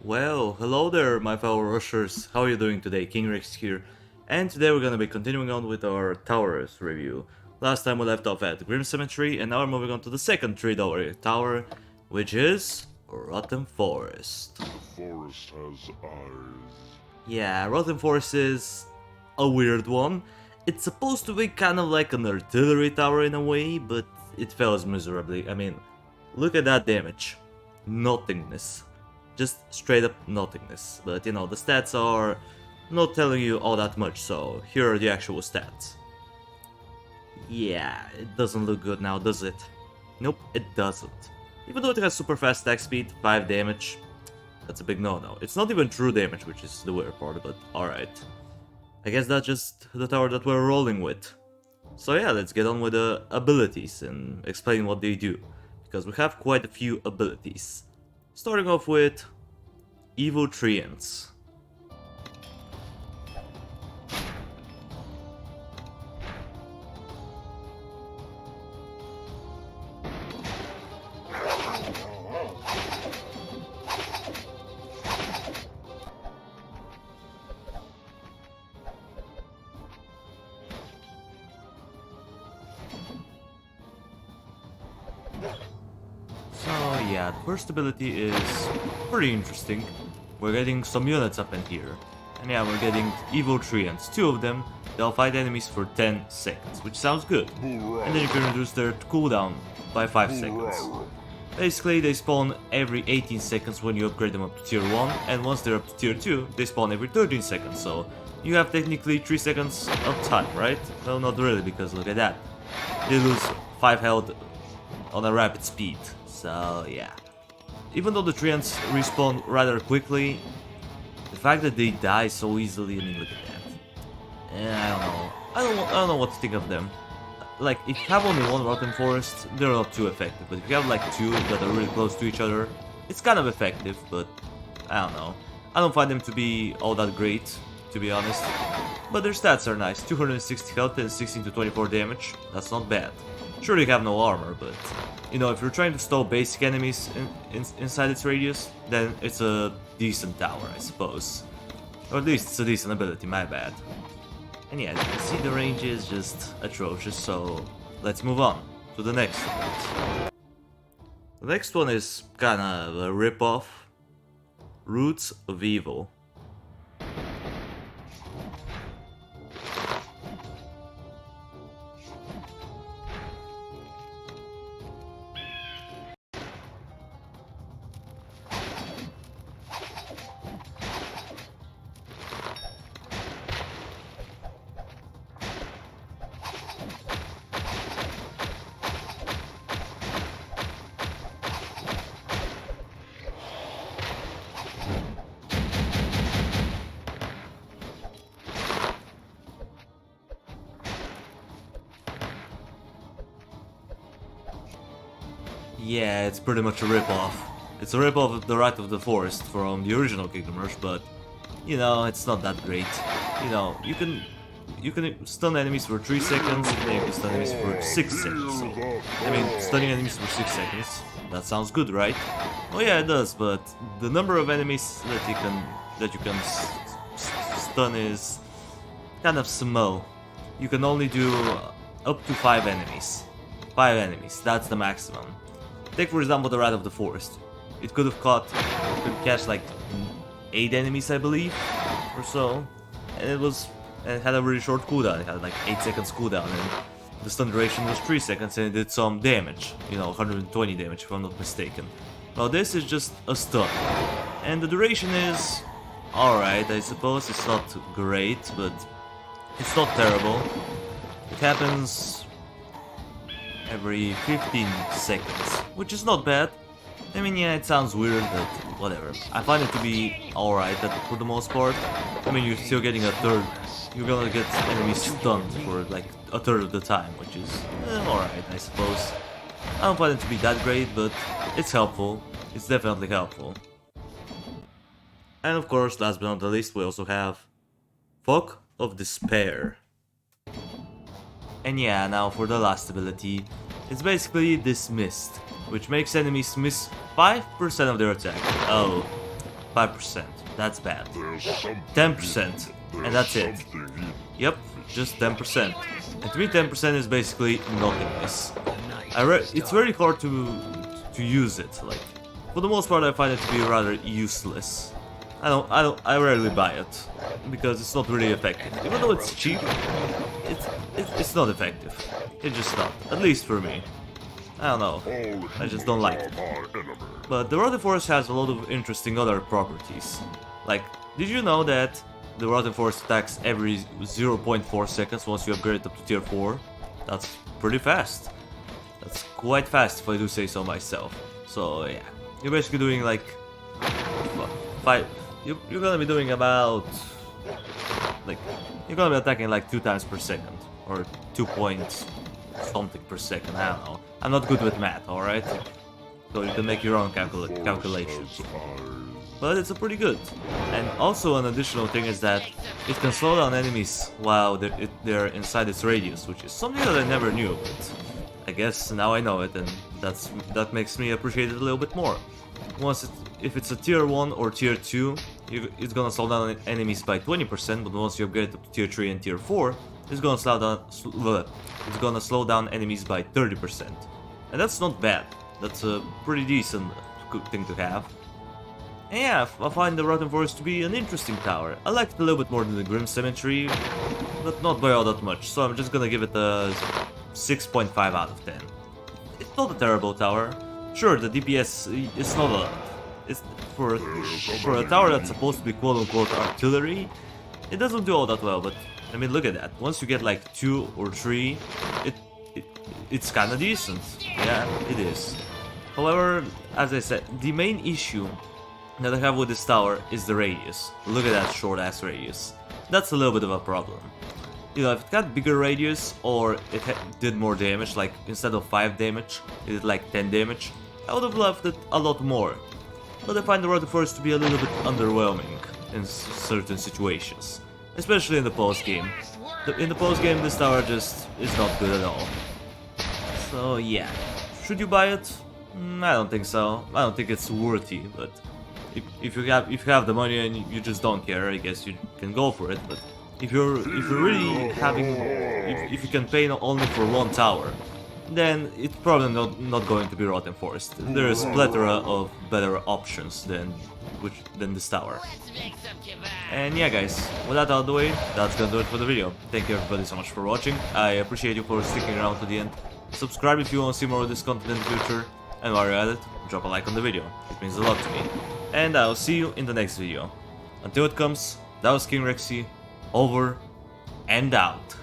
Well, hello there, my fellow rushers. How are you doing today? King Rex here. And today we're gonna be continuing on with our towers review. Last time we left off at Grim Cemetery, and now we're moving on to the second $3 tower, which is Rotten Forest. The forest has eyes. Yeah, Rotten Forest is a weird one. It's supposed to be kind of like an artillery tower in a way, but it fails miserably. I mean, look at that damage. Nothingness. Just straight up nothingness. But you know, the stats are not telling you all that much, so here are the actual stats. Yeah, it doesn't look good now, does it? Nope, it doesn't. Even though it has super fast attack speed, 5 damage, that's a big no-no. It's not even true damage, which is the weird part, but alright. I guess that's just the tower that we're rolling with. So yeah, let's get on with the abilities and explain what they do. Because we have quite a few abilities. Starting off with Evil Treants. So yeah, the first ability is pretty interesting. We're getting some units up in here. And yeah, we're getting Evil Treants, 2 of them. They'll fight enemies for 10 seconds, which sounds good. And then you can reduce their cooldown by 5 seconds. Basically, they spawn every 18 seconds when you upgrade them up to tier 1, and once they're up to tier 2, they spawn every 13 seconds, so you have technically 3 seconds of time, right? Well, not really, because look at that. They lose 5 health on a rapid speed, so yeah. Even though the treants respawn rather quickly, the fact that they die so easily, I mean, look at that. I don't know. I don't know what to think of them. Like, if you have only one Rotten Forest, they're not too effective, but if you have like 2 that are really close to each other, it's kind of effective, but I don't know. I don't find them to be all that great, to be honest. But their stats are nice, 260 health and 16 to 24 damage, that's not bad. Sure, they have no armor, but you know, if you're trying to stall basic enemies inside its radius, then it's a decent tower, I suppose. Or at least it's a decent ability, my bad. And yeah, as you can see, the range is just atrocious, so let's move on to the next one. The next one is kinda a rip-off. Roots of Evil. Yeah, it's pretty much a rip-off. It's a rip-off of the Right of the Forest from the original Kingdom Rush, but you know, it's not that great. You know, you can stun enemies for 3 seconds, and then you can stun enemies for 6 seconds. So, I mean, stunning enemies for 6 seconds, that sounds good, right? Oh yeah, it does, but the number of enemies that you can stun is kind of small. You can only do up to 5 enemies. 5 enemies, that's the maximum. Take for example the Rat of the Forest. It could catch like 8 enemies, I believe, or so, and it had a really short cooldown. It had like 8 seconds cooldown, and the stun duration was 3 seconds, and it did some damage. You know, 120 damage if I'm not mistaken. Now this is just a stun, and the duration is alright, I suppose. It's not great, but it's not terrible. It happens every 15 seconds, which is not bad. I mean, yeah, it sounds weird, but whatever. I find it to be alright for the most part. I mean, you're still getting a third. You're gonna get enemies stunned for like a third of the time, which is alright, I suppose. I don't find it to be that great, but it's helpful. It's definitely helpful. And of course, last but not the least, we also have Fog of Despair. And yeah, now for the last ability, it's basically Dismissed, which makes enemies miss 5% of their attack. Oh, 5%. That's bad. There's something 10%. And that's it. something in Yep, just 10%. And to me 10% is basically nothingness. It's very hard to use it. Like, for the most part I find it to be rather useless. I rarely buy it because it's not really effective. Even though it's cheap, it's not effective. It's just not. At least for me. I don't know. I just don't like it. But the Rotten Forest has a lot of interesting other properties. Like, did you know that the Rotten Forest attacks every 0.4 seconds once you upgrade it up to tier 4? That's pretty fast. That's quite fast if I do say so myself. So yeah, you're basically doing like you're gonna be doing about like you're gonna be attacking like 2 times per second or 2 point something per second. I don't know. I'm not good with math. All right, so you can make your own calculations. But it's a pretty good. And also an additional thing is that it can slow down enemies while they're inside its radius, which is something that I never knew. But I guess now I know it, and that makes me appreciate it a little bit more. If it's a tier 1 or tier 2, it's gonna slow down enemies by 20%, but once you upgrade it to tier 3 and tier 4, it's gonna slow down enemies by 30%. And that's not bad. That's a pretty decent thing to have. And yeah, I find the Rotten Forest to be an interesting tower. I like it a little bit more than the Grim Cemetery, but not by all that much, so I'm just gonna give it a 6.5 out of 10. It's not a terrible tower. Sure, the DPS is not a lot. It's for a tower that's supposed to be quote-unquote artillery, it doesn't do all that well, but I mean, look at that. Once you get like 2 or 3, it's kinda decent. Yeah, it is. However, as I said, the main issue that I have with this tower is the radius. Look at that short-ass radius. That's a little bit of a problem. You know, if it got bigger radius, or it did more damage, like instead of 5 damage, it did like 10 damage, I would have loved it a lot more. But I find the Rotten Forest to be a little bit underwhelming in certain situations. Especially in the post-game. In the post-game, this tower just is not good at all. So yeah, should you buy it? I don't think so. I don't think it's worthy, but if you have the money and you just don't care, I guess you can go for it. But if you're really if you can pay only for one tower, then it's probably not going to be Rotten Forest. There is a plethora of better options than this tower. And yeah, guys, with that out of the way, that's gonna do it for the video. Thank you everybody so much for watching. I appreciate you for sticking around to the end. Subscribe if you want to see more of this content in the future, and while you're at it, drop a like on the video. It means a lot to me. And I'll see you in the next video. Until it comes, that was King Rexy, over and out.